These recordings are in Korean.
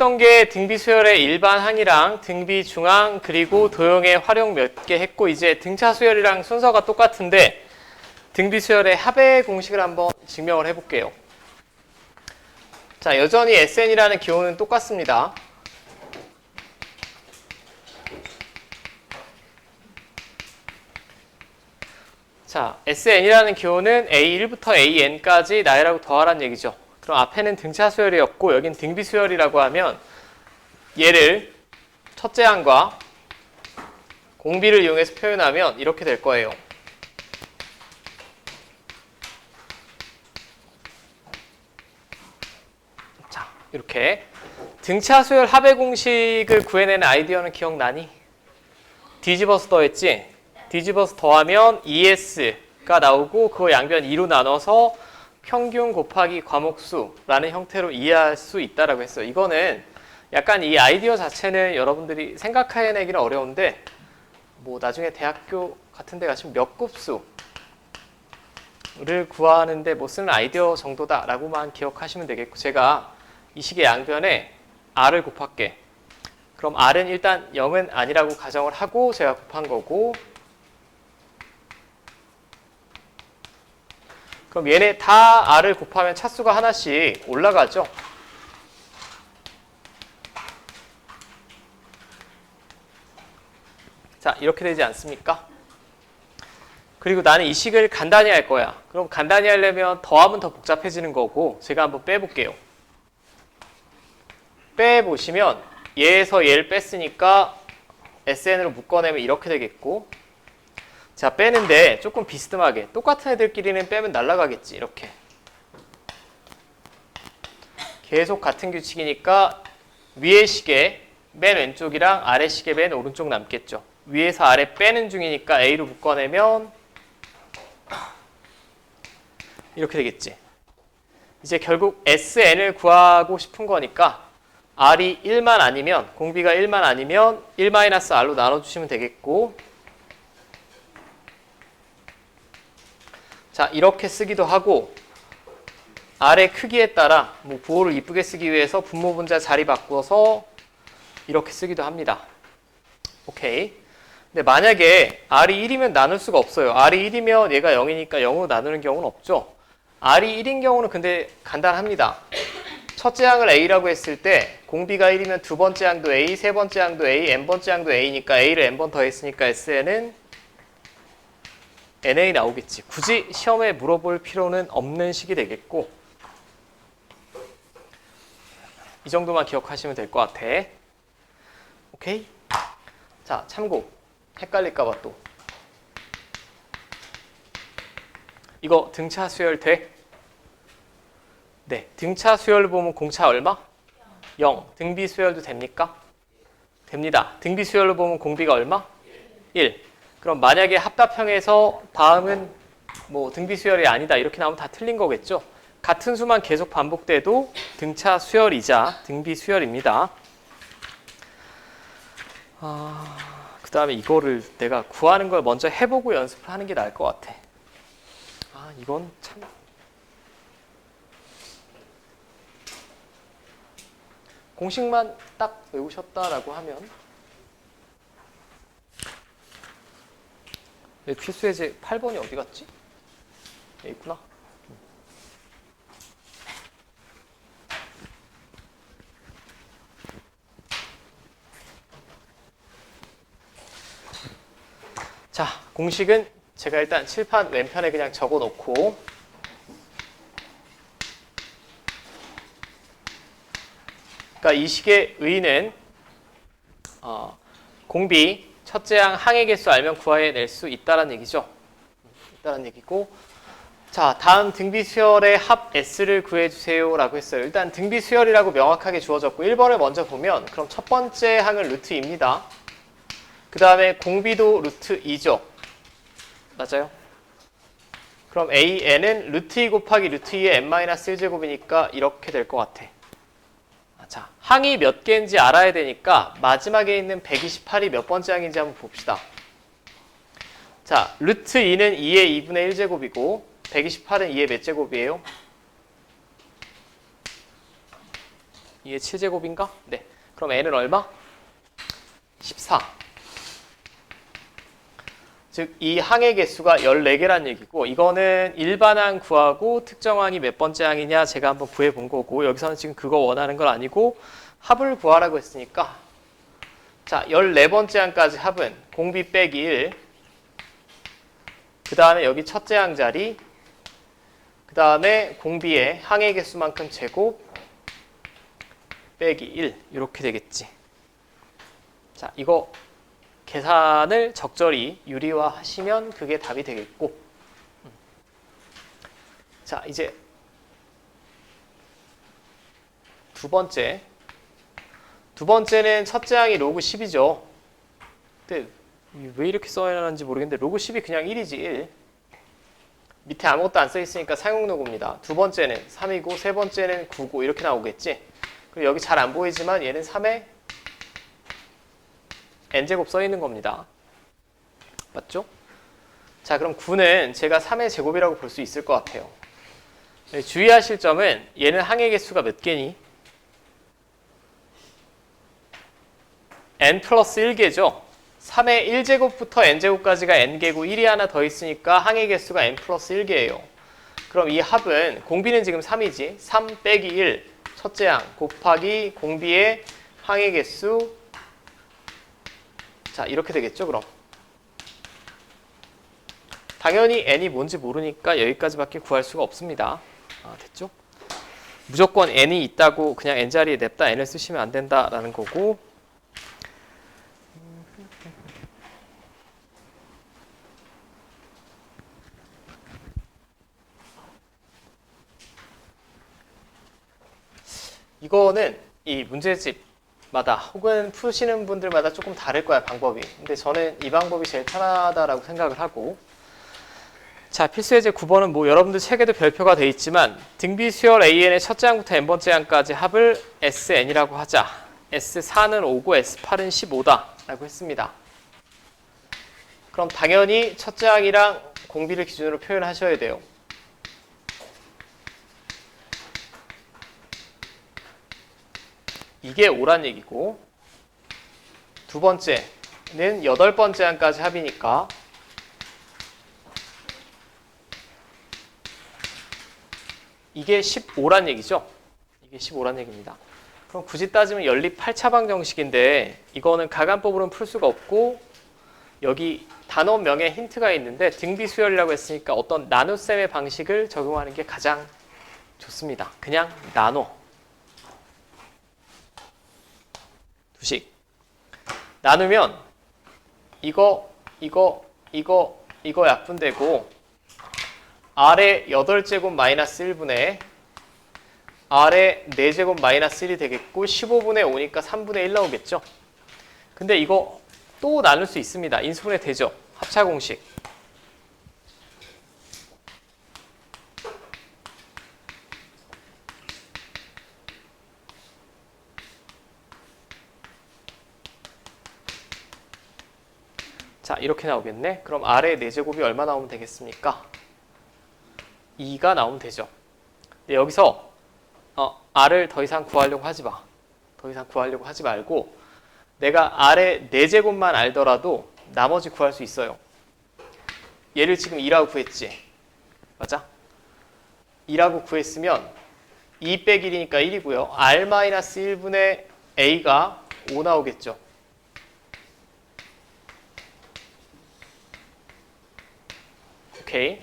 했던 게 등비 수열의 일반 항이랑 등비 중항 그리고 도형의 활용 몇 개 했고 이제 등차 수열이랑 순서가 똑같은데 등비 수열의 합의 공식을 한번 증명을 해볼게요. 자, 여전히 SN이라는 기호는 똑같습니다. 자, SN이라는 기호는 A1부터 AN까지 나열하고 더하라는 얘기죠. 그럼 앞에는 등차 수열이었고 여긴 등비 수열이라고 하면 얘를 첫째 항과 공비를 이용해서 표현하면 이렇게 될 거예요. 자, 이렇게 등차 수열 합의 공식을 구해내는 아이디어는 기억나니? 뒤집어서 더했지? 뒤집어서 더하면 ES가 나오고 그거 양변 2로 나눠서 평균 곱하기 과목수라는 형태로 이해할 수 있다라고 했어요. 이거는 약간 이 아이디어 자체는 여러분들이 생각해내기는 어려운데 뭐 나중에 대학교 같은 데 가시면 몇 급수를 구하는데 뭐 쓰는 아이디어 정도다라고만 기억하시면 되겠고 제가 이 식의 양변에 R을 곱할게. 그럼 R은 일단 0은 아니라고 가정을 하고 제가 곱한 거고 그럼 얘네 다 R을 곱하면 차수가 하나씩 올라가죠. 자, 이렇게 되지 않습니까? 그리고 나는 이 식을 간단히 할 거야. 그럼 간단히 하려면 더하면 더 복잡해지는 거고 제가 한번 빼볼게요. 빼보시면 얘에서 얘를 뺐으니까 SN으로 묶어내면 이렇게 되겠고 자, 빼는데 조금 비스듬하게 똑같은 애들끼리는 빼면 날아가겠지. 이렇게 계속 같은 규칙이니까 위의 식의 맨 왼쪽이랑 아래 식의 맨 오른쪽 남겠죠. 위에서 아래 빼는 중이니까 A로 묶어내면 이렇게 되겠지. 이제 결국 SN을 구하고 싶은 거니까 R이 1만 아니면 공비가 1만 아니면 1-R로 나눠주시면 되겠고 자, 이렇게 쓰기도 하고 아래 크기에 따라 뭐 부호를 이쁘게 쓰기 위해서 분모 분자 자리 바꿔서 이렇게 쓰기도 합니다. 오케이. 근데 만약에 R이 1이면 나눌 수가 없어요. R이 1이면 얘가 0이니까 0으로 나누는 경우는 없죠. R이 1인 경우는 근데 간단합니다. 첫째 항을 A라고 했을 때 공비가 1이면 두 번째 항도 A, 세 번째 항도 A, n번째 항도 A니까 A를 n번 더했으니까 SN은 NA 나오겠지. 굳이 시험에 물어볼 필요는 없는 식이 되겠고 이 정도만 기억하시면 될 것 같아. 오케이? 자, 참고. 헷갈릴까 봐 또. 이거 등차 수열 돼? 네. 등차 수열을 보면 공차 얼마? 0. 등비 수열도 됩니까? 됩니다. 등비 수열로 보면 공비가 얼마? 1. 그럼 만약에 합답형에서 다음은 뭐 등비 수열이 아니다 이렇게 나오면 다 틀린 거겠죠. 같은 수만 계속 반복돼도 등차 수열이자 등비 수열입니다. 그 다음에 이거를 내가 구하는 걸 먼저 해보고 연습을 하는 게 나을 것 같아. 이건 참 공식만 딱 외우셨다라고 하면 필수예제 8번이 어디 갔지? 여기 있구나. 자, 공식은 제가 일단 칠판 왼편에 그냥 적어 놓고 그러니까 이 식의 의의는 공비 첫째 항의 개수 알면 구해낼 수 있다는 얘기죠. 있다는 얘기고 자, 다음 등비 수열의 합 S를 구해주세요 라고 했어요. 일단 등비 수열이라고 명확하게 주어졌고 1번을 먼저 보면 그럼 첫 번째 항은 루트 2입니다. 그 다음에 공비도 루트 2죠. 맞아요? 그럼 AN은 루트 2 곱하기 루트 2의 n-1제곱이니까 이렇게 될 것 같아. 자, 항이 몇 개인지 알아야 되니까 마지막에 있는 128이 몇 번째 항인지 한번 봅시다. 자, 루트 2는 2의 2분의 1제곱이고 128은 2의 몇 제곱이에요? 2의 7제곱인가? 네. 그럼 n은 얼마? 14. 즉 이 항의 개수가 14개란 얘기고 이거는 일반항 구하고 특정항이 몇 번째 항이냐 제가 한번 구해 본 거고 여기서는 지금 그거 원하는 건 아니고 합을 구하라고 했으니까 자 14번째 항까지 합은 공비 빼기 1 그 다음에 여기 첫째 항 자리 그 다음에 공비의 항의 개수만큼 제곱 빼기 1 이렇게 되겠지. 자 이거 계산을 적절히 유리화하시면 그게 답이 되겠고 자 이제 두 번째는 첫째 항이 로그 10이죠. 근데 왜 이렇게 써야하는지 모르겠는데 로그 10이 그냥 1이지 1. 밑에 아무것도 안 써있으니까 사용로그입니다. 두 번째는 3이고 세 번째는 9고 이렇게 나오겠지. 그리고 여기 잘 안 보이지만 얘는 3에 n제곱 써있는 겁니다. 맞죠? 자 그럼 9는 제가 3의 제곱이라고 볼 수 있을 것 같아요. 주의하실 점은 얘는 항의 개수가 몇 개니? n 플러스 1개죠. 3의 1제곱부터 n제곱까지가 n개고 1이 하나 더 있으니까 항의 개수가 n 플러스 1개예요. 그럼 이 합은 공비는 지금 3이지. 3 빼기 1 첫째 항 곱하기 공비의 항의 개수 자 이렇게 되겠죠. 그럼 당연히 n이 뭔지 모르니까 여기까지밖에 구할 수가 없습니다. 됐죠? 무조건 n이 있다고 그냥 n자리에 냅다 n을 쓰시면 안 된다라는 거고 이거는 이 문제집마다 혹은 푸시는 분들마다 조금 다를 거야 방법이. 근데 저는 이 방법이 제일 편하다라고 생각을 하고 자 필수예제 9번은 뭐 여러분들 책에도 별표가 돼 있지만 등비 수열 AN의 첫째 항부터 n번째 항까지 합을 SN이라고 하자. S4는 5고 S8은 15다 라고 했습니다. 그럼 당연히 첫째 항이랑 공비를 기준으로 표현하셔야 돼요. 이게 5란 얘기고 두 번째는 8번째 항까지 합이니까 이게 15란 얘기죠. 이게 15란 얘기입니다. 그럼 굳이 따지면 연립 8차방 정식인데 이거는 가간법으로는 풀 수가 없고 여기 단원명에 힌트가 있는데 등비수열이라고 했으니까 어떤 나눗셈의 방식을 적용하는 게 가장 좋습니다. 그냥 나눠. 두식 나누면 이거 약분되고 R의 8제곱 마이너스 1분의 R의 4제곱 마이너스 1이 되겠고 15분의 5니까 3분의 1 나오겠죠. 근데 이거 또 나눌 수 있습니다. 인수분해 되죠. 합차 공식. 자 이렇게 나오겠네. 그럼 R의 4제곱이 얼마 나오면 되겠습니까? 2가 나오면 되죠. 근데 여기서 R을 더 이상 구하려고 하지 마. 더 이상 구하려고 하지 말고 내가 R의 4제곱만 알더라도 나머지 구할 수 있어요. 얘를 지금 2라고 구했지. 맞아? 2라고 구했으면 2 빼기 1이니까 1이고요. R-1분의 A가 5 나오겠죠. 오케이.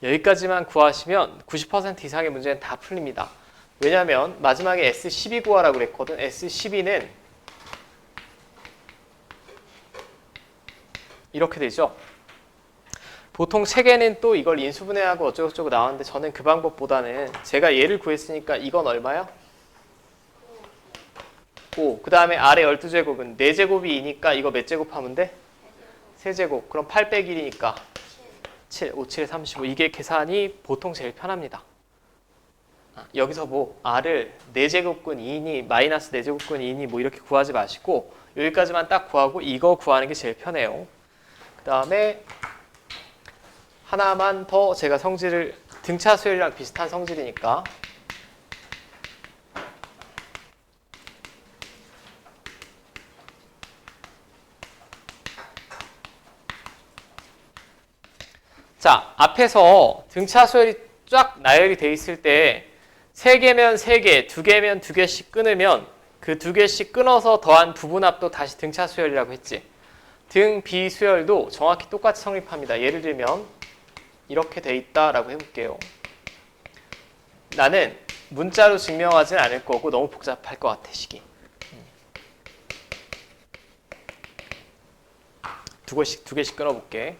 여기까지만 구하시면 90% 이상의 문제는 다 풀립니다. 왜냐하면 마지막에 S12 구하라고 그랬거든. S12는 이렇게 되죠. 보통 책에는 또 이걸 인수분해하고 어쩌고저쩌고 나왔는데 저는 그 방법보다는 제가 얘를 구했으니까 이건 얼마야? 5. 그 다음에 R의 12제곱은 4제곱이 2니까 이거 몇 제곱하면 돼? 3제곱. 그럼 8 빼기 1이니까 7, 5, 7에 35. 이게 계산이 보통 제일 편합니다. 여기서 뭐 R을 4제곱근 2니 마이너스 4제곱근 2니 뭐 이렇게 구하지 마시고 여기까지만 딱 구하고 이거 구하는 게 제일 편해요. 그 다음에 하나만 더 제가 성질을 등차 수열이랑 비슷한 성질이니까 자, 앞에서 등차 수열이 쫙 나열이 돼 있을 때 3개면 3개, 2개면 2개씩 끊으면 그 2개씩 끊어서 더한 부분합도 다시 등차 수열이라고 했지. 등 비수열도 정확히 똑같이 성립합니다. 예를 들면 이렇게 돼 있다라고 해볼게요. 나는 문자로 증명하진 않을 거고 너무 복잡할 것 같아, 식이. 두 개씩 끊어볼게.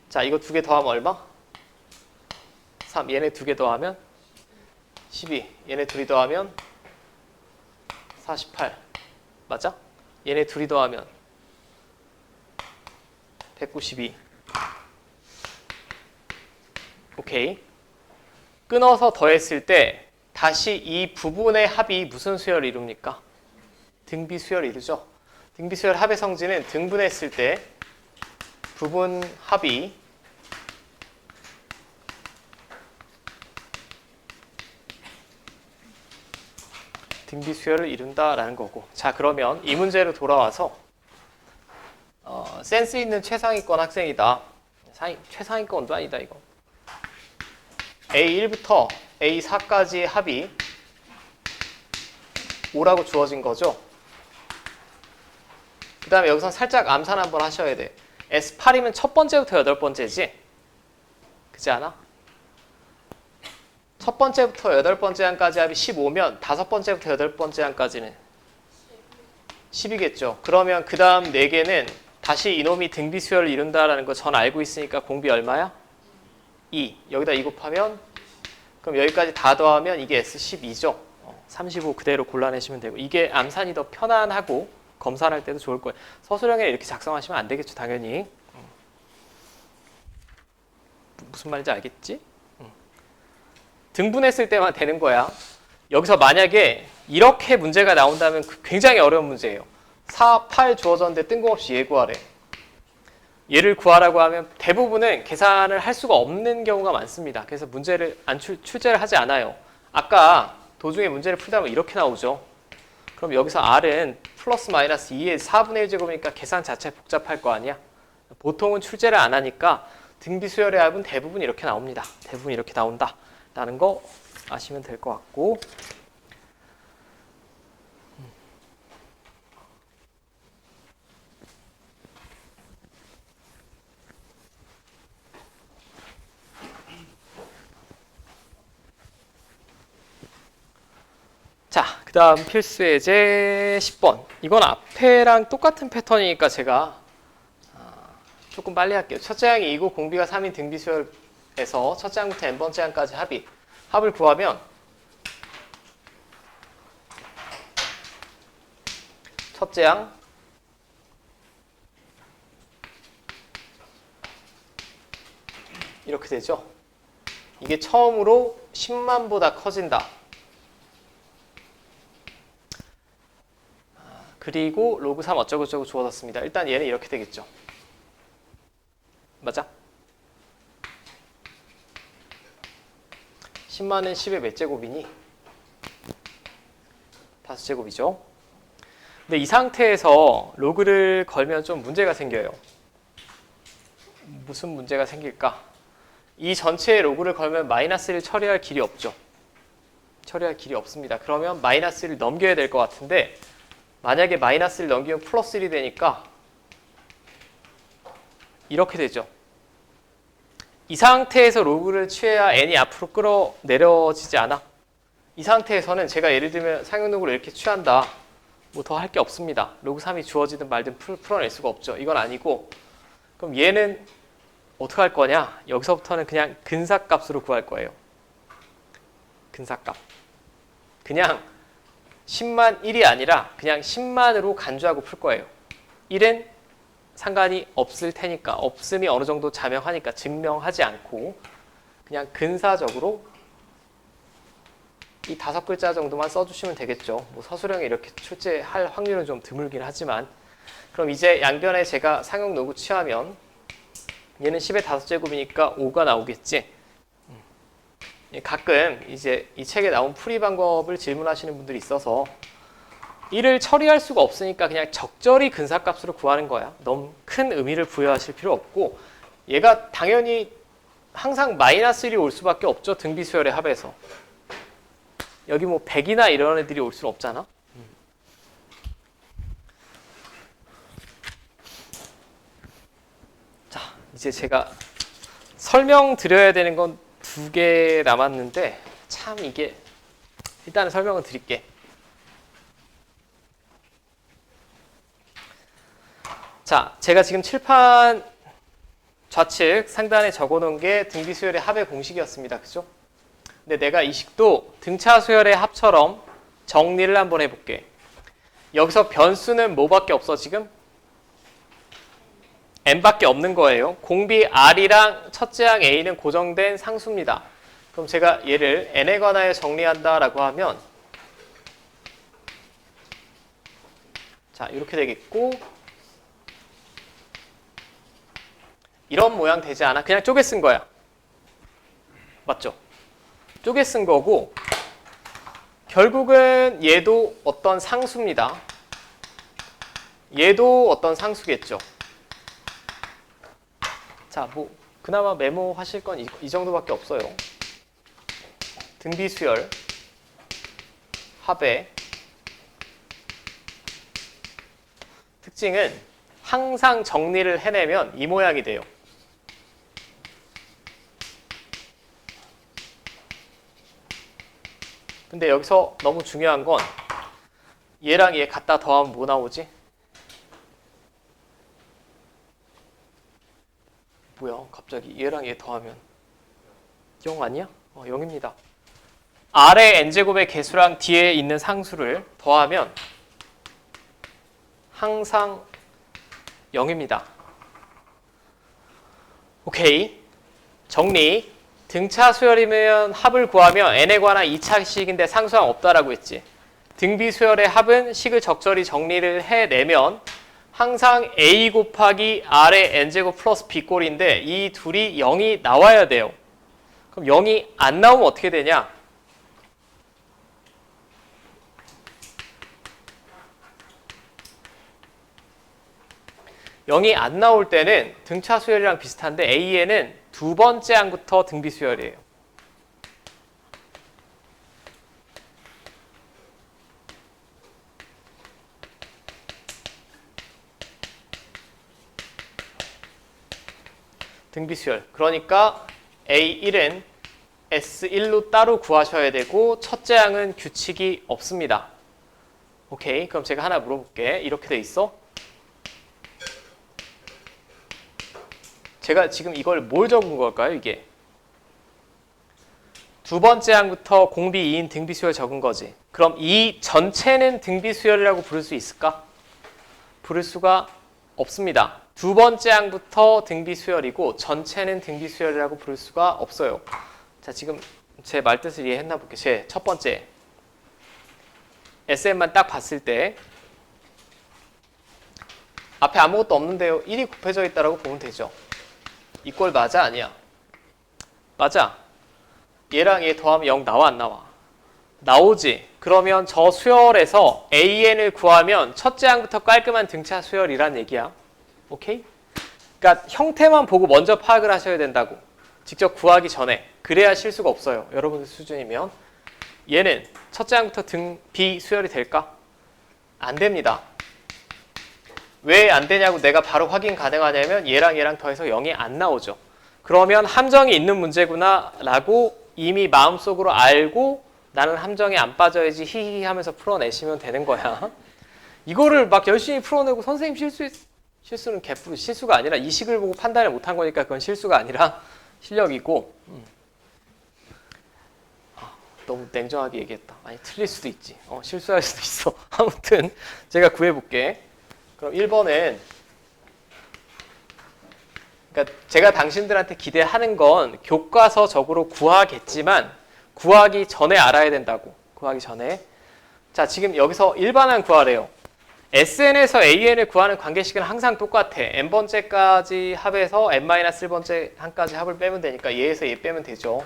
자, 이거 2개 더하면 얼마? 3. 얘네 2개 더하면 12. 얘네 둘이 더하면 48. 맞아? 얘네 둘이 더하면 192. 오케이. 끊어서 더했을 때 다시 이 부분의 합이 무슨 수열을 이룹니까? 등비 수열을 이루죠. 등비 수열 합의 성질은 등분했을 때 부분 합이 등비 수열을 이룬다라는 거고. 자, 그러면 이 문제로 돌아와서 센스 있는 최상위권 학생이다. 최상위권도 아니다 이거. A1부터 A4까지의 합이 5라고 주어진 거죠. 그 다음에 여기서 살짝 암산 한번 하셔야 돼. S8이면 첫 번째부터 여덟 번째지? 그지 않아? 첫 번째부터 여덟 번째 항까지 합이 15면 다섯 번째부터 여덟 번째 항까지는 10이겠죠. 그러면 그 다음 4개는 다시 이놈이 등비 수열을 이룬다라는 거 전 알고 있으니까 공비 얼마야? 2. 여기다 2 곱하면 그럼 여기까지 다 더하면 이게 S12죠. 35 그대로 골라내시면 되고 이게 암산이 더 편안하고 검사할 때도 좋을 거예요. 서술형에 이렇게 작성하시면 안 되겠죠. 당연히. 무슨 말인지 알겠지? 등분했을 때만 되는 거야. 여기서 만약에 이렇게 문제가 나온다면 굉장히 어려운 문제예요. 4, 8 주어졌는데 뜬금없이 얘 구하래. 얘를 구하라고 하면 대부분은 계산을 할 수가 없는 경우가 많습니다. 그래서 문제를 출제를 하지 않아요. 아까 도중에 문제를 풀다 보면 이렇게 나오죠. 그럼 여기서 R은 플러스 마이너스 2의 4분의 1제곱이니까 계산 자체 복잡할 거 아니야. 보통은 출제를 안 하니까 등비 수열의 합은 대부분 이렇게 나옵니다. 대부분 이렇게 나온다. 라는 거 아시면 될 것 같고. 자, 그 다음 필수 예제 10번. 이건 앞에랑 똑같은 패턴이니까 제가 조금 빨리 할게요. 첫째 항이 2고 공비가 3인 등비 수열에서 첫째 항부터 n번째 항까지 합을 구하면 첫째 항 이렇게 되죠. 이게 처음으로 10만보다 커진다. 그리고 로그 3 어쩌고저쩌고 주어졌습니다. 일단 얘는 이렇게 되겠죠. 맞아? 10만은 10의 몇 제곱이니? 5제곱이죠. 근데 이 상태에서 로그를 걸면 좀 문제가 생겨요. 무슨 문제가 생길까? 이 전체의 로그를 걸면 마이너스를 처리할 길이 없죠. 처리할 길이 없습니다. 그러면 마이너스를 넘겨야 될 것 같은데 만약에 마이너스를 넘기면 플러스 1이 되니까 이렇게 되죠. 이 상태에서 로그를 취해야 n이 앞으로 끌어내려지지 않아. 이 상태에서는 제가 예를 들면 상용로그를 이렇게 취한다. 뭐 더 할 게 없습니다. 로그 3이 주어지든 말든 풀어낼 수가 없죠. 이건 아니고 그럼 얘는 어떻게 할 거냐? 여기서부터는 그냥 근사값으로 구할 거예요. 근사값. 그냥 10만 1이 아니라 그냥 10만으로 간주하고 풀 거예요. 1은 상관이 없을 테니까 없음이 어느 정도 자명하니까 증명하지 않고 그냥 근사적으로 이 5글자 정도만 써주시면 되겠죠. 뭐 서술형에 이렇게 출제할 확률은 좀 드물긴 하지만 그럼 이제 양변에 제가 상용 로그 취하면 얘는 10의 5제곱이니까 5가 나오겠지. 가끔 이제 이 책에 나온 풀이 방법을 질문하시는 분들이 있어서 이를 처리할 수가 없으니까 그냥 적절히 근사값으로 구하는 거야. 너무 큰 의미를 부여하실 필요 없고 얘가 당연히 항상 마이너스 1이 올 수밖에 없죠. 등비수열의 합에서. 여기 뭐 100이나 이런 애들이 올 수는 없잖아. 자, 이제 제가 설명드려야 되는 건 2개 남았는데 참 이게 일단은 설명을 드릴게. 자, 제가 지금 칠판 좌측 상단에 적어놓은 게 등비수열의 합의 공식이었습니다. 그죠? 근데 내가 이 식도 등차수열의 합처럼 정리를 한번 해볼게. 여기서 변수는 뭐밖에 없어 지금? n밖에 없는 거예요. 공비 r이랑 첫째 항 a는 고정된 상수입니다. 그럼 제가 얘를 n에 관하여 정리한다라고 하면 자, 이렇게 되겠고 이런 모양 되지 않아? 그냥 쪼개 쓴 거야. 맞죠? 쪼개 쓴 거고 결국은 얘도 어떤 상수입니다. 얘도 어떤 상수겠죠. 자, 뭐 그나마 메모하실 건 이 정도밖에 없어요. 등비수열 합의 특징은 항상 정리를 해내면 이 모양이 돼요. 근데 여기서 너무 중요한 건 얘랑 얘 갖다 더하면 뭐 나오지? 뭐야 갑자기 얘랑 얘 더하면 0 아니야? 0입니다. 아래 n제곱의 개수랑 뒤에 있는 상수를 더하면 항상 0입니다. 오케이. 정리. 등차 수열이면 합을 구하면 n에 관한 2차 식인데 상수항 없다라고 했지. 등비 수열의 합은 식을 적절히 정리를 해내면 항상 a 곱하기 r의 n제곱 플러스 b꼴인데 이 둘이 0이 나와야 돼요. 그럼 0이 안 나오면 어떻게 되냐? (0이) 안 나올 때는 등차 수열이랑 비슷한데 a에는 두 번째 항부터 등비 수열이에요. 등비 수열. 그러니까 A1은 S1로 따로 구하셔야 되고 첫째 항은 규칙이 없습니다. 오케이. 그럼 제가 하나 물어볼게. 이렇게 돼 있어? 제가 지금 이걸 뭘 적은 걸까요, 이게? 두 번째 항부터 공비 2인 등비 수열 적은 거지. 그럼 이 전체는 등비 수열이라고 부를 수 있을까? 부를 수가 없습니다. 두 번째 항부터 등비 수열이고 전체는 등비 수열이라고 부를 수가 없어요. 자, 지금 제 말뜻을 이해했나 볼게요. 제 첫 번째 SM만 딱 봤을 때 앞에 아무것도 없는데요. 1이 곱해져 있다고 보면 되죠. 이 꼴 맞아? 아니야? 맞아. 얘랑 얘 더하면 0 나와 안 나와? 나오지. 그러면 저 수열에서 AN을 구하면 첫째 항부터 깔끔한 등차 수열이란 얘기야. 오케이? 그러니까 형태만 보고 먼저 파악을 하셔야 된다고. 직접 구하기 전에. 그래야 실수가 없어요. 여러분들 수준이면. 얘는 첫째 항부터 등비 수열이 될까? 안 됩니다. 왜 안 되냐고 내가 바로 확인 가능하냐면 얘랑 얘랑 더해서 0이 안 나오죠. 그러면 함정이 있는 문제구나 라고 이미 마음속으로 알고 나는 함정에 안 빠져야지 히히 하면서 풀어내시면 되는 거야. 이거를 막 열심히 풀어내고 선생님 실수는 개뿔 실수가 아니라 이 식을 보고 판단을 못한 거니까 그건 실수가 아니라 실력이고. 너무 냉정하게 얘기했다. 아니 틀릴 수도 있지. 실수할 수도 있어. 아무튼 제가 구해볼게. 그럼 1번은 그러니까 제가 당신들한테 기대하는 건 교과서적으로 구하겠지만 구하기 전에 알아야 된다고. 구하기 전에. 자, 지금 여기서 일반항 구하래요. SN에서 AN을 구하는 관계식은 항상 똑같아. n번째까지 합해서 n-1번째 항까지 합을 빼면 되니까 얘에서 얘 빼면 되죠.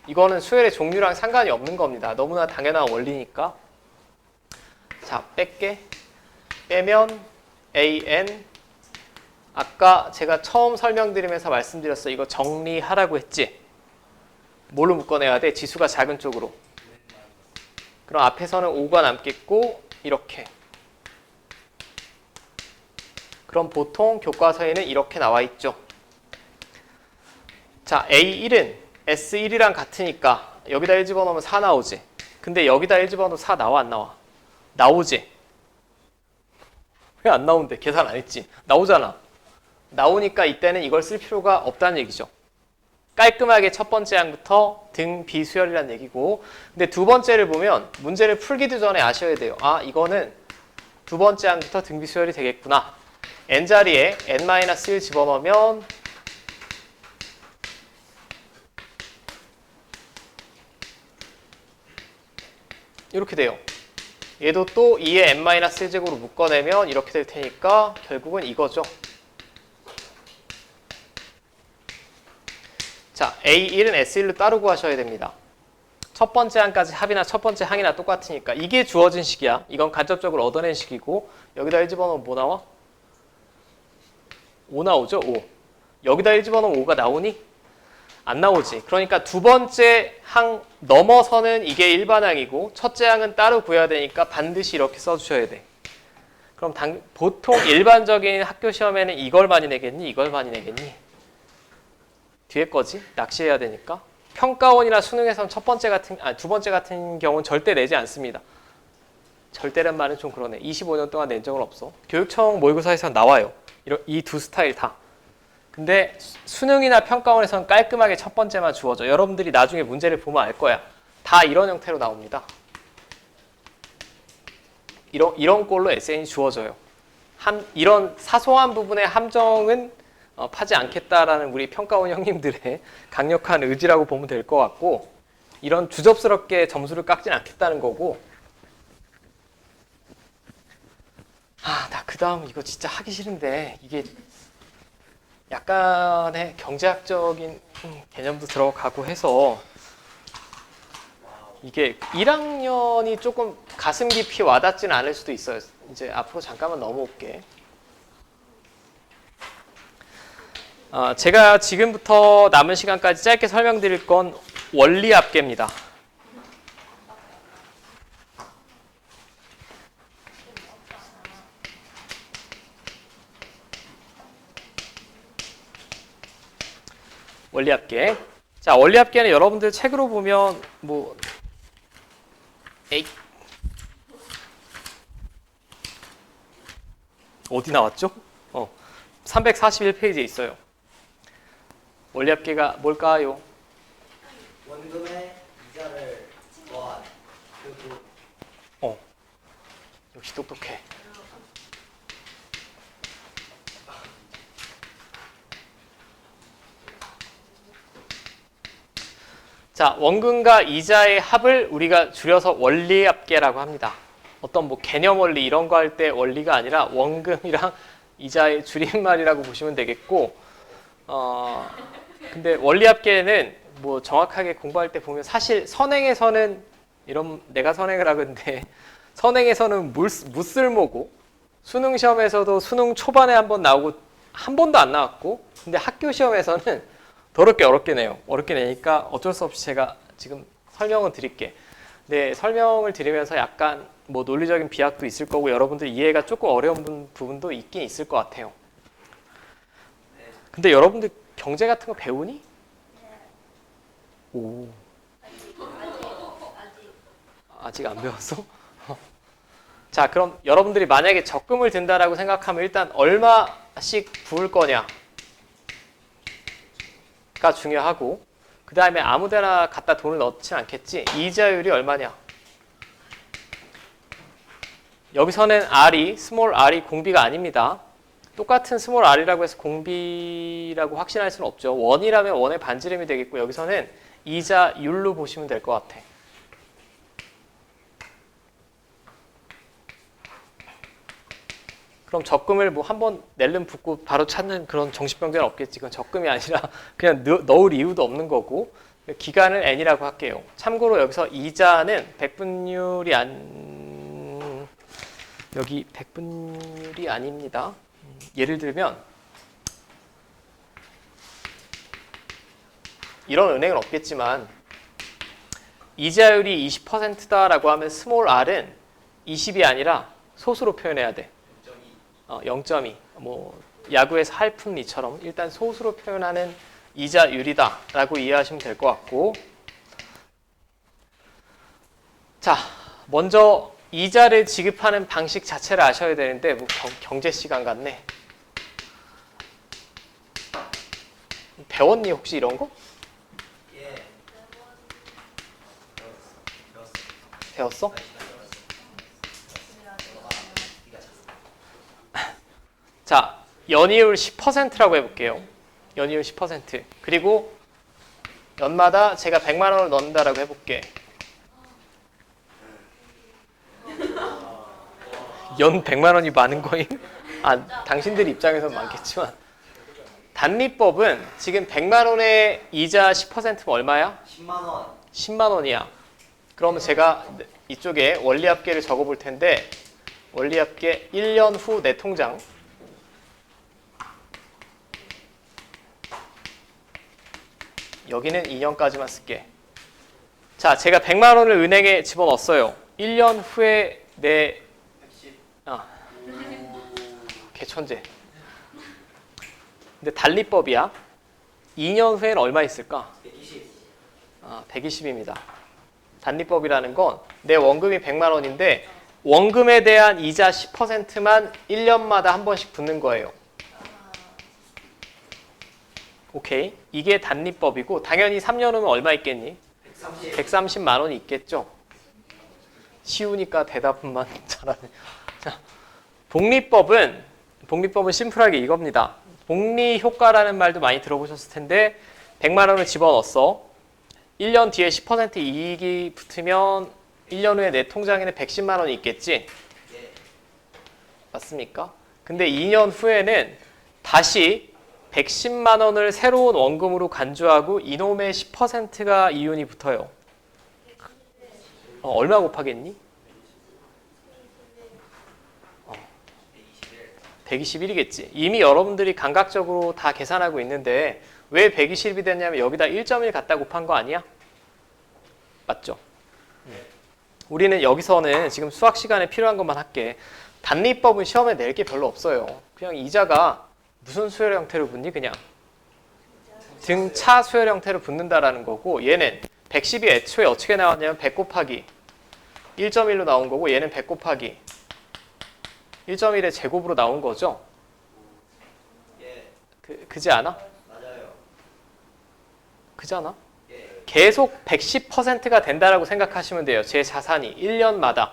이거는 수열의 종류랑 상관이 없는 겁니다. 너무나 당연한 원리니까. 자, 빼면 an. 아까 제가 처음 설명드리면서 말씀드렸어. 이거 정리하라고 했지? 뭘로 묶어내야 돼? 지수가 작은 쪽으로. 그럼 앞에서는 5가 남겠고 이렇게. 그럼 보통 교과서에는 이렇게 나와 있죠. 자, A1은 S1이랑 같으니까 여기다 1 집어넣으면 4 나오지. 근데 여기다 1 집어넣으면 4 나와 안 나와? 나오지. 왜 안 나오는데? 계산 안 했지. 나오잖아. 나오니까 이때는 이걸 쓸 필요가 없다는 얘기죠. 깔끔하게 첫 번째 항부터 등 비수열이라는 얘기고, 근데 두 번째를 보면 문제를 풀기도 전에 아셔야 돼요. 아, 이거는 두 번째 항부터 등 비수열이 되겠구나. n자리에 n-1 집어넣으면 이렇게 돼요. 얘도 또 2의 n-1제곱으로 묶어내면 이렇게 될 테니까 결국은 이거죠. 자, A1은 S1로 따르고 하셔야 됩니다. 첫 번째 항까지 합이나 첫 번째 항이나 똑같으니까 이게 주어진 식이야. 이건 간접적으로 얻어낸 식이고 여기다 1 집어넣으면 뭐 나와? 5 나오죠? 5. 여기다 1 집어넣으면 5가 나오니? 안 나오지. 그러니까 두 번째 항 넘어서는 이게 일반항이고 첫째 항은 따로 구해야 되니까 반드시 이렇게 써주셔야 돼. 그럼 보통 일반적인 학교 시험에는 이걸 많이 내겠니? 이걸 많이 내겠니? 뒤에 거지? 낚시해야 되니까. 평가원이나 수능에서는 두 번째 같은 경우는 절대 내지 않습니다. 절대란 말은 좀 그러네. 25년 동안 낸 적은 없어. 교육청 모의고사에서 나와요. 이 두 스타일 다. 근데 수능이나 평가원에서는 깔끔하게 첫 번째만 주어져. 여러분들이 나중에 문제를 보면 알 거야. 다 이런 형태로 나옵니다. 이런 꼴로 에세이는 주어져요. 이런 사소한 부분의 함정은 파지 않겠다라는 우리 평가원 형님들의 강력한 의지라고 보면 될 것 같고, 이런 주접스럽게 점수를 깎진 않겠다는 거고. 나 그 다음 이거 진짜 하기 싫은데 이게 약간의 경제학적인 개념도 들어가고 해서 이게 1학년이 조금 가슴 깊이 와닿지는 않을 수도 있어요. 이제 앞으로 잠깐만 넘어올게. 제가 지금부터 남은 시간까지 짧게 설명드릴 건 원리 합계입니다. 원리 합계. 자, 원리 합계는 여러분들 책으로 보면 어디 나왔죠? 341페이지에 있어요. 원리 합계가 뭘까요? 원금의 이자를 더한 역시 똑똑해. 자, 원금과 이자의 합을 우리가 줄여서 원리 합계라고 합니다. 어떤 개념 원리 이런 거 할 때 원리가 아니라 원금이랑 이자의 줄임말이라고 보시면 되겠고, 근데 원리 합계는 정확하게 공부할 때 보면 사실 선행에서는 내가 선행을 하건데 선행에서는 무쓸모고, 수능 시험에서도 수능 초반에 한번 나오고 한 번도 안 나왔고, 근데 학교 시험에서는 더럽게 어렵게 내요. 어렵게 내니까 어쩔 수 없이 제가 지금 설명을 드릴게. 네, 설명을 드리면서 약간 논리적인 비약도 있을 거고 여러분들 이해가 조금 어려운 부분도 있긴 있을 것 같아요. 근데 여러분들 경제 같은 거 배우니? 오. 아직 안 배웠어? 자, 그럼 여러분들이 만약에 적금을 든다라고 생각하면 일단 얼마씩 부을 거냐가 중요하고, 그 다음에 아무데나 갖다 돈을 넣진 않겠지. 이자율이 얼마냐? 여기서는 R이 스몰 r이 공비가 아닙니다. 똑같은 스몰 r이라고 해서 공비라고 확신할 수는 없죠. 원이라면 원의 반지름이 되겠고, 여기서는 이자율로 보시면 될 것 같아. 그럼 적금을 한번 낼름 붓고 바로 찾는 그런 정신병자는 없겠지. 그건 적금이 아니라 그냥 넣을 이유도 없는 거고, 기간을 n이라고 할게요. 참고로 여기서 이자는 백분율이 여기 백분율이 아닙니다. 예를 들면 이런 은행은 없겠지만 이자율이 20%다라고 하면 스몰 r은 20이 아니라 소수로 표현해야 돼. 0.2. 뭐 야구에서 할품리처럼 일단 소수로 표현하는 이자율이다라고 이해하시면 될 것 같고, 자, 먼저 이자를 지급하는 방식 자체를 아셔야 되는데 뭐 경제 시간 같네. 배웠니 혹시 이런 거? 예. 배웠어? 자, 연이율 10%라고 해볼게요. 연이율 10%. 그리고 연마다 제가 100만 원을 넣는다라고 해볼게. 연 100만 원이 많은 거임? 아, 당신들 입장에서는 많겠지만. 단리법은 지금 100만 원의 이자 10%면 얼마야? 10만 원. 10만 원이야. 그러면 제가 이쪽에 원리합계를 적어볼 텐데, 원리합계 1년 후 내 통장. 여기는 2년까지만 쓸게. 자, 제가 100만 원을 은행에 집어넣었어요. 1년 후에 내 110. 개천재. 근데 단리법이야. 2년 후에는 얼마 있을까? 120. 120입니다. 단리법이라는 건 내 원금이 100만 원인데 원금에 대한 이자 10%만 1년마다 한 번씩 붙는 거예요. 오케이. 이게 단리법이고 당연히 3년 후면 얼마 있겠니? 130. 130만 원이 있겠죠. 쉬우니까 대답만 잘하네. 자, 복리법은 심플하게 이겁니다. 복리 효과라는 말도 많이 들어보셨을 텐데 100만 원을 집어넣었어. 1년 뒤에 10% 이익이 붙으면 1년 후에 내 통장에는 110만 원이 있겠지? 예. 맞습니까? 근데 2년 후에는 다시 110만 원을 새로운 원금으로 간주하고 이놈의 10%가 이윤이 붙어요. 얼마 곱하겠니? 121이겠지. 이미 여러분들이 감각적으로 다 계산하고 있는데 왜 120이 됐냐면 여기다 1.1 갖다 곱한 거 아니야? 맞죠? 우리는 여기서는 지금 수학 시간에 필요한 것만 할게. 단리법은 시험에 낼 게 별로 없어요. 그냥 이자가 무슨 수열 형태로 붙니? 그냥 등차 수열 형태로 붙는다라는 거고, 얘는 110이 애초에 어떻게 나왔냐면 100 곱하기 1.1로 나온 거고, 얘는 100 곱하기 1.1의 제곱으로 나온 거죠. 예. 그지 않아? 맞아요. 그지 않아? 예. 계속 110%가 된다라고 생각하시면 돼요. 제 자산이 1년마다.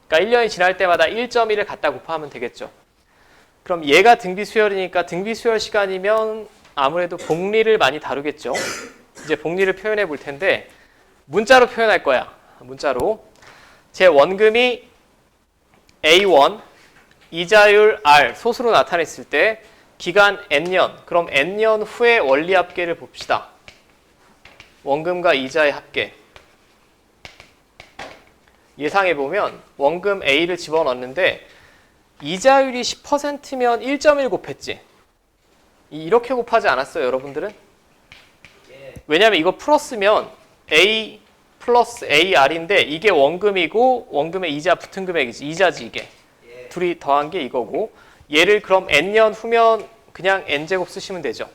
그러니까 1년이 지날 때마다 1.1을 갖다 곱하면 되겠죠. 그럼 얘가 등비 수열이니까 등비 수열 시간이면 아무래도 복리를 많이 다루겠죠. 이제 복리를 표현해 볼 텐데 문자로 표현할 거야. 문자로. 제 원금이 A1, 이자율 R, 소수로 나타냈을 때 기간 N년, 그럼 N년 후에 원리합계를 봅시다. 원금과 이자의 합계. 예상해보면 원금 A를 집어넣는데 이자율이 10%면 1.1 곱했지. 이렇게 곱하지 않았어요, 여러분들은? 예. 왜냐하면 이거 풀었으면 A 플러스 AR인데 이게 원금이고 원금의 이자 붙은 금액이지. 이자지 이게. 예. 둘이 더한 게 이거고, 얘를 그럼 N년 후면 그냥 N제곱 쓰시면 되죠.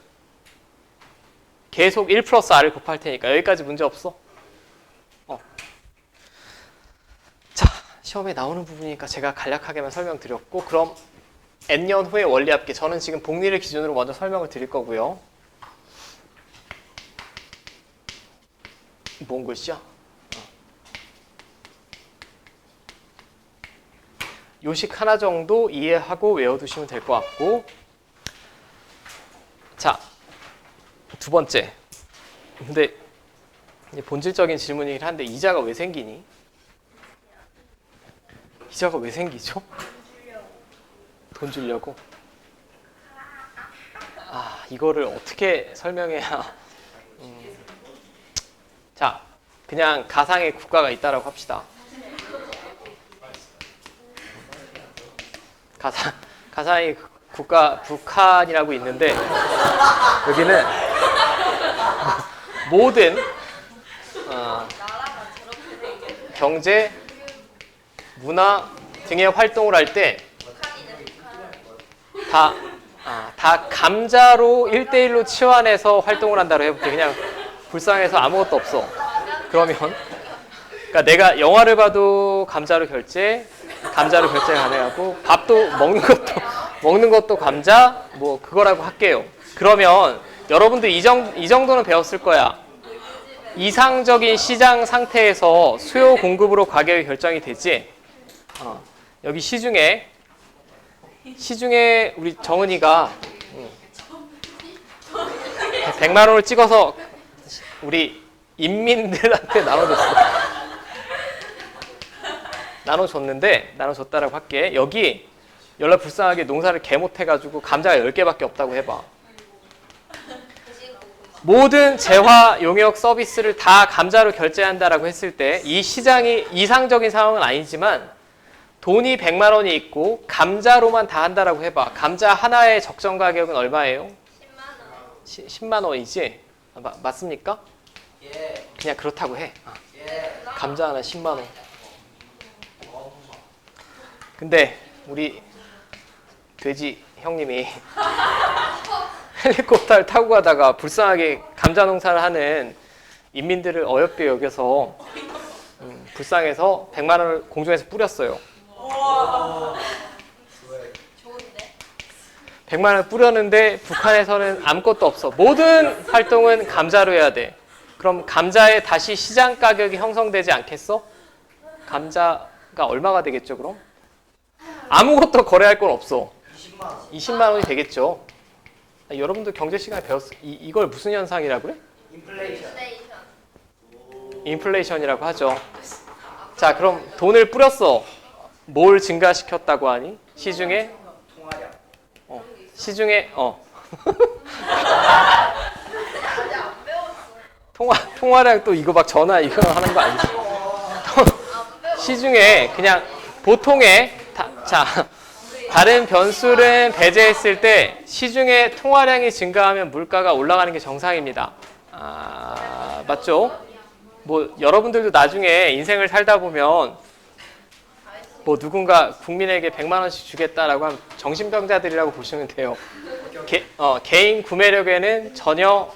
계속 1 플러스 R을 곱할 테니까 여기까지 문제 없어? 자, 시험에 나오는 부분이니까 제가 간략하게만 설명드렸고, 그럼 N년 후의 원리합계, 저는 지금 복리를 기준으로 먼저 설명을 드릴 거고요. 뭔 글씨야? 요식 하나 정도 이해하고 외워두시면 될 것 같고, 자, 두 번째. 근데 본질적인 질문이긴 한데 이자가 왜 생기니? 이자가 왜 생기죠? 돈 주려고? 아, 이거를 어떻게 설명해야 자, 그냥 가상의 국가가 있다라고 합시다. 가상의 국가 북한이라고 있는데 여기는 모든 경제, 문화 등의 활동을 할 때 다 감자로 1대1로 치환해서 활동을 한다고 해볼게. 그냥 불쌍해서 아무것도 없어. 그러면 그러니까 내가 영화를 봐도 감자로 결제 가능하고 밥도 먹는 것도 감자 뭐 그거라고 할게요. 그러면 여러분들 이 정도는 배웠을 거야. 이상적인 시장 상태에서 수요 공급으로 가격이 결정이 되지. 여기 시중에 우리 정은이가 100만 원을 찍어서 우리 인민들한테 나눠줬다라고 할게. 여기 연락 불쌍하게 농사를 개 못해가지고 감자가 10개밖에 없다고 해봐. 모든 재화 용역 서비스를 다 감자로 결제한다라고 했을 때 이 시장이 이상적인 상황은 아니지만 돈이 100만 원이 있고 감자로만 다 한다라고 해봐. 감자 하나의 적정 가격은 얼마예요? 10만 원이지? 맞습니까? 예. 그냥 그렇다고 해. 예. 감자 하나 10만 원. 근데 우리 돼지 형님이 헬리콥터를 타고 가다가 불쌍하게 감자 농사를 하는 인민들을 어렵게 여겨서 불쌍해서 100만 원을 공중에서 뿌렸어요. 좋은데? 100만 원을 뿌렸는데 북한에서는 아무것도 없어. 모든 활동은 감자로 해야 돼. 그럼 감자에 다시 시장 가격이 형성되지 않겠어? 감자가 얼마가 되겠죠, 그럼? 아무것도 거래할 건 없어. 20만 원. 20만 원이 되겠죠. 여러분들 경제 시간에 배웠어. 이걸 무슨 현상이라고 그래? 인플레이션. 인플레이션이라고 하죠. 자, 그럼 돈을 뿌렸어. 뭘 증가시켰다고 하니? 시중에? 통화량. 시중에 아직 안 배웠어. 통화량 또 이거 막 전화 이거 하는 거 아니지? 안 배웠어. 시중에 그냥 보통의 다른 변수를 배제했을 때 시중에 통화량이 증가하면 물가가 올라가는 게 정상입니다. 맞죠? 뭐 여러분들도 나중에 인생을 살다 보면 뭐 누군가 국민에게 100만 원씩 주겠다라고 하면 정신병자들이라고 보시면 돼요. 개인 구매력에는 전혀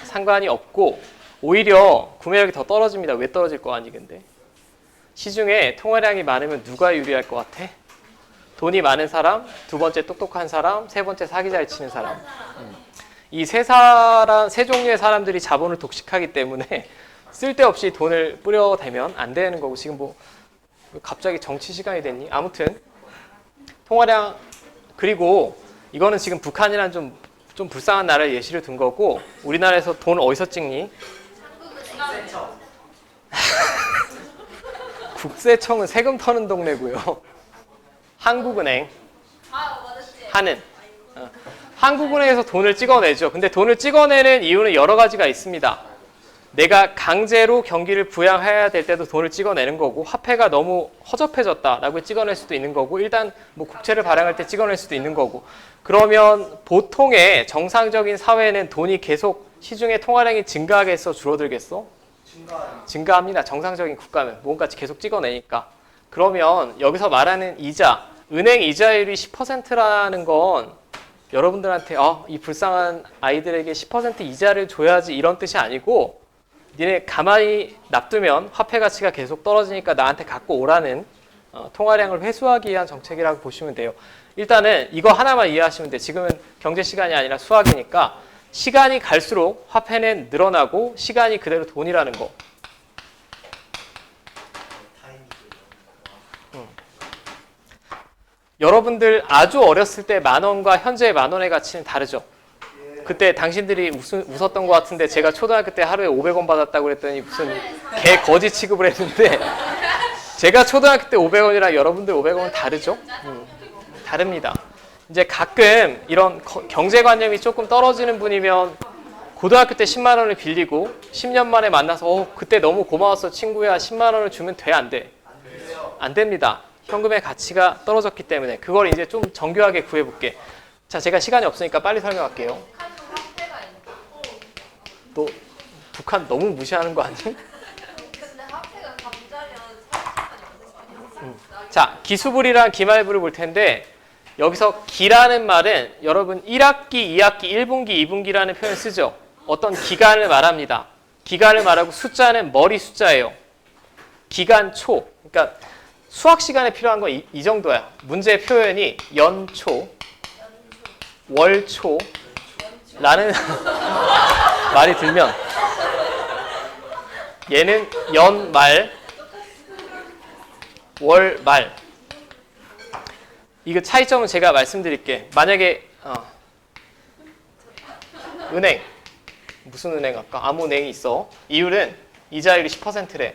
상관이 없고 오히려 구매력이 더 떨어집니다. 왜 떨어질 거 아니 근데? 시중에 통화량이 많으면 누가 유리할 것 같아? 돈이 많은 사람, 두 번째 똑똑한 사람, 세 번째 사기 잘 치는 사람. 이 세 종류의 사람들이 자본을 독식하기 때문에 쓸데없이 돈을 뿌려대면 안 되는 거고. 지금 뭐 갑자기 정치 시간이 됐니? 아무튼 통화량, 그리고 이거는 지금 북한이란 좀 불쌍한 나라를 예시를 든 거고, 우리나라에서 돈 어디서 찍니? 국세청. 국세청은 세금 터는 동네고요. 한국은행, 하는. 한국은행에서 돈을 찍어내죠. 근데 돈을 찍어내는 이유는 여러 가지가 있습니다. 내가 강제로 경기를 부양해야 될 때도 돈을 찍어내는 거고, 화폐가 너무 허접해졌다라고 찍어낼 수도 있는 거고, 일단 뭐 국채를 발행할 때 찍어낼 수도 있는 거고. 그러면 보통의 정상적인 사회는 돈이 계속 시중에 통화량이 증가하겠어, 줄어들겠어? 증가합니다. 정상적인 국가는 뭔가지 계속 찍어내니까. 그러면 여기서 말하는 이자, 은행 이자율이 10%라는 건 여러분들한테 이 불쌍한 아이들에게 10% 이자를 줘야지 이런 뜻이 아니고, 니네 가만히 놔두면 화폐 가치가 계속 떨어지니까 나한테 갖고 오라는 통화량을 회수하기 위한 정책이라고 보시면 돼요. 일단은 이거 하나만 이해하시면 돼요. 지금은 경제 시간이 아니라 수학이니까 시간이 갈수록 화폐는 늘어나고 시간이 그대로 돈이라는 거. 여러분들 아주 어렸을 때 10,000원과 현재의 10,000원의 가치는 다르죠. 그때 당신들이 웃었던 것 같은데 제가 초등학교 때 하루에 500원 받았다고 그랬더니 무슨 개 거지 취급을 했는데, 제가 초등학교 때 500원이랑 여러분들 500원은 다르죠? 다릅니다. 이제 가끔 이런 경제관념이 조금 떨어지는 분이면 고등학교 때 10만 원을 빌리고 10년 만에 만나서 그때 너무 고마웠어 친구야 10만 원을 주면 돼, 안 돼? 안 됩니다. 현금의 가치가 떨어졌기 때문에 그걸 이제 좀 정교하게 구해볼게. 자, 제가 시간이 없으니까 빨리 설명할게요. 북한도 화폐가 있나? 너 북한 너무 무시하는 거 아니? 근데 화폐가 감자면 살 시간이 없는 자, 기수불이랑 기말불을 볼 텐데 여기서 기라는 말은 여러분 1학기, 2학기, 1분기, 2분기라는 표현을 쓰죠. 어떤 기간을 말합니다. 기간을 말하고 숫자는 머리 숫자예요. 기간 초. 그러니까 수학 시간에 필요한 건 이 정도야. 문제 표현이 연초, 월초 라는 말이 들면 얘는 연말, 월말. 이거 차이점은 제가 말씀드릴게. 만약에 은행, 무슨 은행 할까? 아무 은행이 있어. 이율은 이자율이 10%래.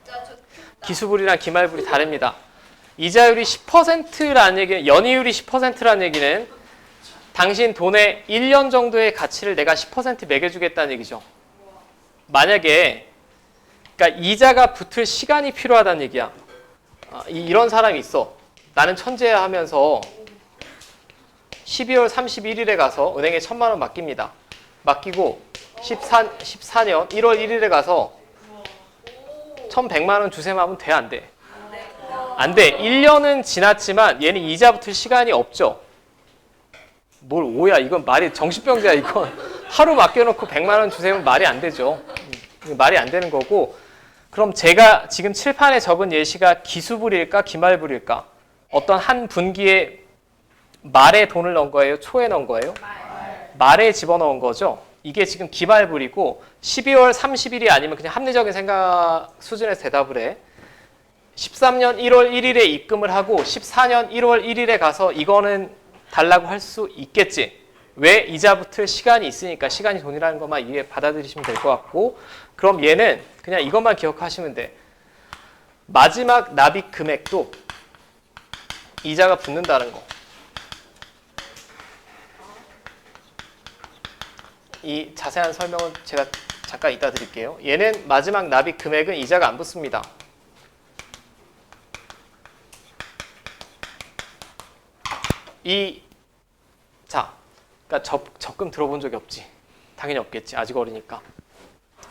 진짜 좋다. 기수불이랑 기말불이 다릅니다. 이자율이 10%라는 얘기는, 연이율이 10%라는 얘기는 당신 돈의 1년 정도의 가치를 내가 10% 매겨주겠다는 얘기죠. 만약에 그러니까 이자가 붙을 시간이 필요하다는 얘기야. 이런 사람이 있어. 나는 천재야 하면서 12월 31일에 가서 은행에 1,000만 원 맡깁니다. 맡기고 14년 1월 1일에 가서 1,100만 원 주세요 하면 돼, 안 돼? 안 돼. 1년은 지났지만 얘는 이자 붙을 시간이 없죠. 뭘 오야. 이건 말이 정신병자야. 이건 하루 맡겨놓고 100만 원 주세요 하면 말이 안 되죠. 말이 안 되는 거고. 그럼 제가 지금 칠판에 적은 예시가 기수불일까 기말불일까? 어떤 한 분기에 말에 돈을 넣은 거예요? 초에 넣은 거예요? 말에 집어넣은 거죠. 이게 지금 기말불이고 12월 30일이 아니면 그냥 합리적인 생각 수준에서 대답을 해. 13년 1월 1일에 입금을 하고 14년 1월 1일에 가서 이거는 달라고 할 수 있겠지. 왜? 이자 붙을 시간이 있으니까. 시간이 돈이라는 것만 이해 받아들이시면 될 것 같고, 그럼 얘는 그냥 이것만 기억하시면 돼. 마지막 납입 금액도 이자가 붙는다는 거. 이 자세한 설명은 제가 잠깐 이따 드릴게요. 얘는 마지막 납입 금액은 이자가 안 붙습니다. 그러니까 적금 들어본 적이 없지. 당연히 없겠지. 아직 어리니까.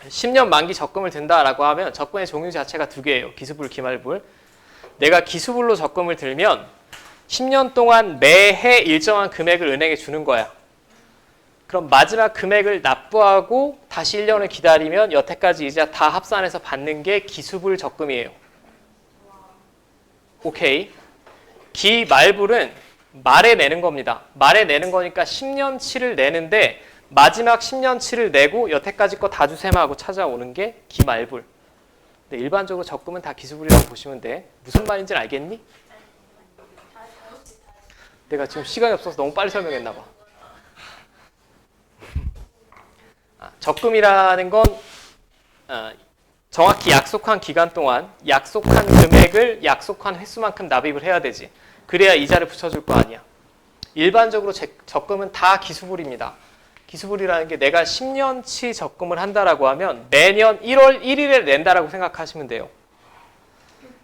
10년 만기 적금을 든다라고 하면 적금의 종류 자체가 두 개예요. 기수불, 기말불. 내가 기수불로 적금을 들면 10년 동안 매해 일정한 금액을 은행에 주는 거야. 그럼 마지막 금액을 납부하고 다시 1년을 기다리면 여태까지 이자 다 합산해서 받는 게 기수불 적금이에요. 오케이. 기말불은 말에 내는 겁니다. 말에 내는 거니까 10년치를 내는데 마지막 10년치를 내고 여태까지 거 다 주셈 하고 찾아오는 게 기말불. 근데 일반적으로 적금은 다 기수불이라고 보시면 돼. 무슨 말인지는 알겠니? 내가 지금 시간이 없어서 너무 빨리 설명했나 봐. 적금이라는 건 정확히 약속한 기간 동안 약속한 금액을 약속한 횟수만큼 납입을 해야 되지. 그래야 이자를 붙여줄 거 아니야. 일반적으로 적금은 다 기수불입니다. 기수불이라는 게 내가 10년치 적금을 한다라고 하면 매년 1월 1일에 낸다라고 생각하시면 돼요.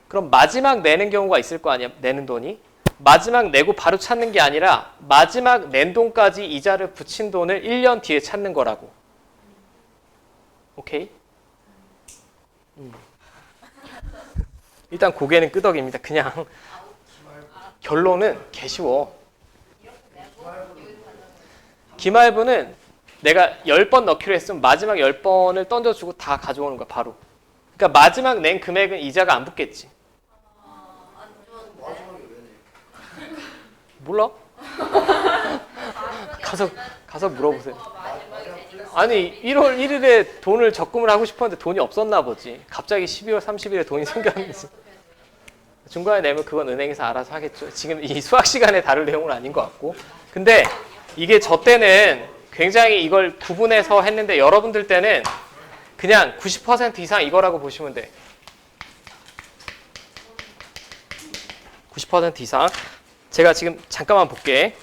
그럼 마지막 내는 경우가 있을 거 아니야. 내는 돈이. 마지막 내고 바로 찾는 게 아니라 마지막 낸 돈까지 이자를 붙인 돈을 1년 뒤에 찾는 거라고. 오케이? 일단 고개는 끄덕입니다. 그냥 결론은 개 쉬워. 기말부는 내가 10번 넣기로 했으면 마지막 10번을 던져주고 다 가져오는 거야, 바로. 그러니까 마지막 낸 금액은 이자가 안 붙겠지. 몰라? 가서 물어보세요. 아니 1월 1일에 돈을 적금을 하고 싶었는데 돈이 없었나 보지. 갑자기 12월 30일에 돈이 생겼는지. 중간에 내면 그건 은행에서 알아서 하겠죠. 지금 이 수학 시간에 다룰 내용은 아닌 것 같고. 근데 이게 저 때는 굉장히 이걸 구분해서 했는데 여러분들 때는 그냥 90% 이상 이거라고 보시면 돼. 90% 이상. 제가 지금 잠깐만 볼게.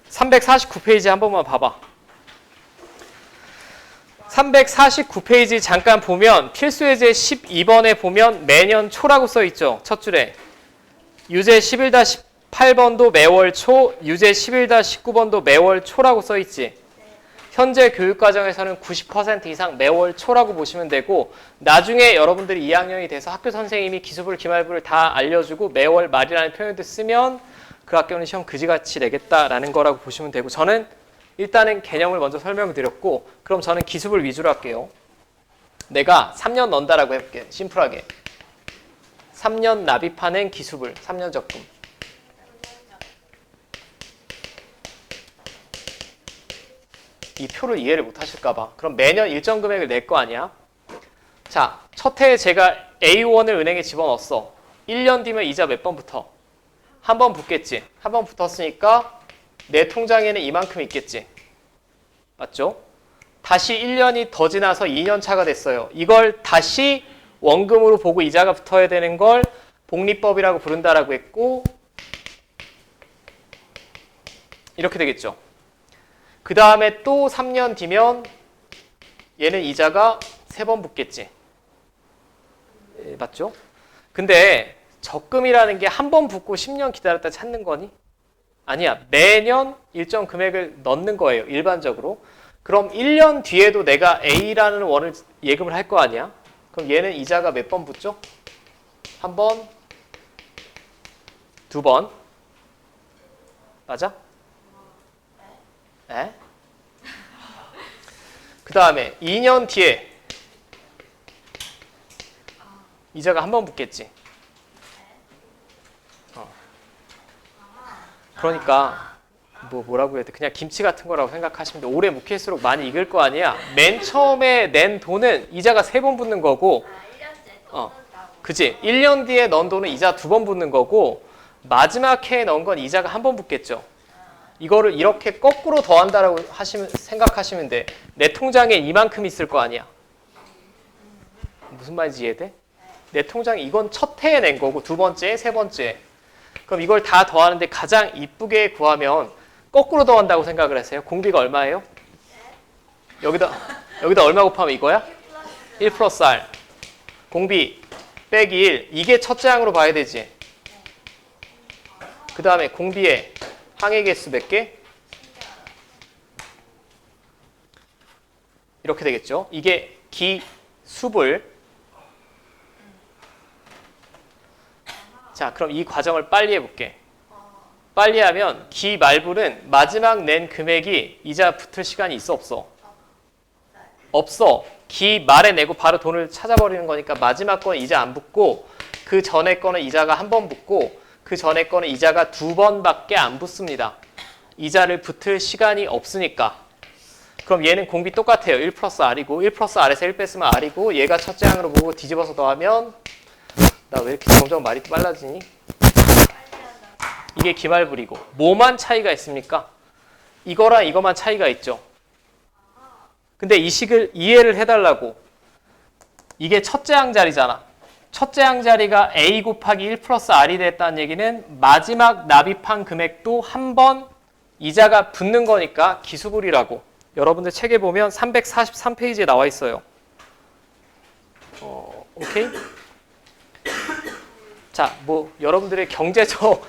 349페이지 한 번만 봐봐. 349페이지 잠깐 보면 필수예제 12번에 보면 매년 초라고 써 있죠. 첫 줄에. 유제 11-8번도 매월 초, 유제 11-19번도 매월 초라고 써 있지. 현재 교육과정에서는 90% 이상 매월 초라고 보시면 되고 나중에 여러분들이 2학년이 돼서 학교 선생님이 기수불, 기말부를 다 알려주고 매월 말이라는 표현도 쓰면 그 학교는 시험 그지같이 내겠다라는 거라고 보시면 되고 저는 일단은 개념을 먼저 설명을 드렸고 그럼 저는 기수불 위주로 할게요. 내가 3년 넣는다라고 해볼게. 심플하게. 3년 납입하는 기수불, 3년 적금. 이 표를 이해를 못 하실까봐. 그럼 매년 일정 금액을 낼 거 아니야? 자, 첫 해에 제가 A1을 은행에 집어넣었어. 1년 뒤면 이자 몇 번 붙어? 한 번 붙겠지. 한 번 붙었으니까 내 통장에는 이만큼 있겠지. 맞죠? 다시 1년이 더 지나서 2년 차가 됐어요. 이걸 다시 원금으로 보고 이자가 붙어야 되는 걸 복리법이라고 부른다라고 했고 이렇게 되겠죠. 그 다음에 또 3년 뒤면 얘는 이자가 3번 붙겠지. 맞죠? 근데 적금이라는 게 한 번 붙고 10년 기다렸다 찾는 거니? 아니야. 매년 일정 금액을 넣는 거예요. 일반적으로. 그럼 1년 뒤에도 내가 A라는 원을 예금을 할 거 아니야? 그럼 얘는 이자가 몇 번 붙죠? 한 번, 2번. 맞아? 네? 그 다음에 2년 뒤에 이자가 한 번 붙겠지. 그러니까 뭐라고 해야 돼? 그냥 김치 같은 거라고 생각하시면 돼. 오래 묵힐수록 많이 익을 거 아니야. 맨 처음에 낸 돈은 이자가 3번 붙는 거고 1년째 또 그치? 1년 뒤에 넣은 돈은 이자 2번 붙는 거고 마지막 해에 넣은 건 이자가 한 번 붙겠죠. 이거를 이렇게 거꾸로 더한다라고 생각하시면 돼. 내 통장에 이만큼 있을 거 아니야. 무슨 말인지 이해돼? 내 통장에 이건 첫 해에 낸 거고 두 번째, 세 번째. 그럼 이걸 다 더하는데 가장 이쁘게 구하면 거꾸로 더한다고 생각을 하세요. 공비가 얼마예요? 여기다 얼마 곱하면 이거야? 1 플러스 R. 공비 빼기 1. 이게 첫째 항으로 봐야 되지. 그 다음에 공비의 항해 개수 몇 개? 이렇게 되겠죠. 이게 기수불. 자, 그럼 이 과정을 빨리 해볼게. 빨리 하면 기말불은 마지막 낸 금액이 이자 붙을 시간이 있어 없어? 없어. 기말에 내고 바로 돈을 찾아버리는 거니까 마지막 거는 이자 안 붙고 그 전에 거는 이자가 한 번 붙고 그 전에 거는 이자가 2번밖에 안 붙습니다. 이자를 붙을 시간이 없으니까. 그럼 얘는 공비 똑같아요. 1 플러스 R이고 1 플러스 R에서 1 뺐으면 R이고 얘가 첫째 항으로 보고 뒤집어서 더하면 나 왜 이렇게 점점 말이 빨라지니? 이게 기말불이고 뭐만 차이가 있습니까? 이거랑 이거만 차이가 있죠. 근데 이 식을 이해를 해달라고. 이게 첫째 항 자리잖아. 첫째 항 자리가 A 곱하기 1 플러스 R이 됐다는 얘기는 마지막 납입한 금액도 한 번 이자가 붙는 거니까 기수불이라고. 여러분들 책에 보면 343페이지에 나와 있어요. 오케이? 자, 뭐 여러분들의 경제적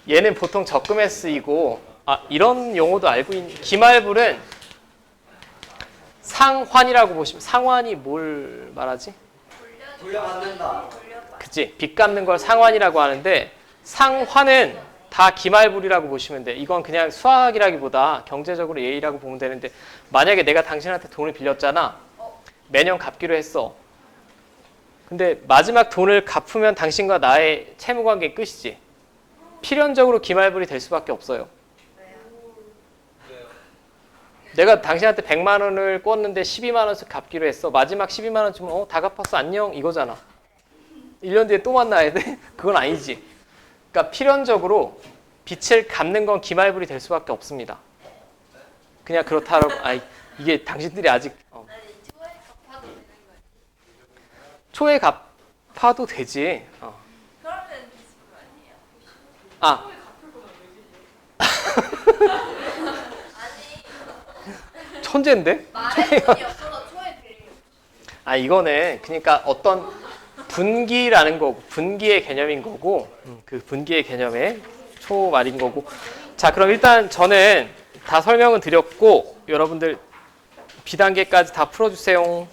얘는 보통 적금에 쓰이고 이런 용어도 알고 있는 기말불은 상환이라고 보시면 상환이 뭘 말하지? 돌려받는다. 그치? 빚 갚는 걸 상환이라고 하는데 상환은 다 기말불이라고 보시면 돼. 이건 그냥 수학이라기보다 경제적으로 예의라고 보면 되는데 만약에 내가 당신한테 돈을 빌렸잖아. 매년 갚기로 했어. 근데 마지막 돈을 갚으면 당신과 나의 채무관계 끝이지. 필연적으로 기말불이 될 수밖에 없어요. 내가 당신한테 100만 원을 꿨는데 12만 원씩 갚기로 했어. 마지막 12만 원 주면 다 갚았어 안녕 이거잖아. 1년 뒤에 또 만나야 돼? 그건 아니지. 그러니까 필연적으로 빚을 갚는 건 기말불이 될 수밖에 없습니다. 그냥 그렇다라고 이게 당신들이 아직 초에 갚아도 되지. 그러면 기술 아니에요? 아니 천재인데? 말의 돈이 없어서 초에 들리는. 아 이거는 그러니까 어떤 분기라는 거고 분기의 개념인 거고 그 분기의 개념의 초 말인 거고. 자 그럼 일단 저는 다 설명은 드렸고 여러분들 B단계까지 다 풀어주세요.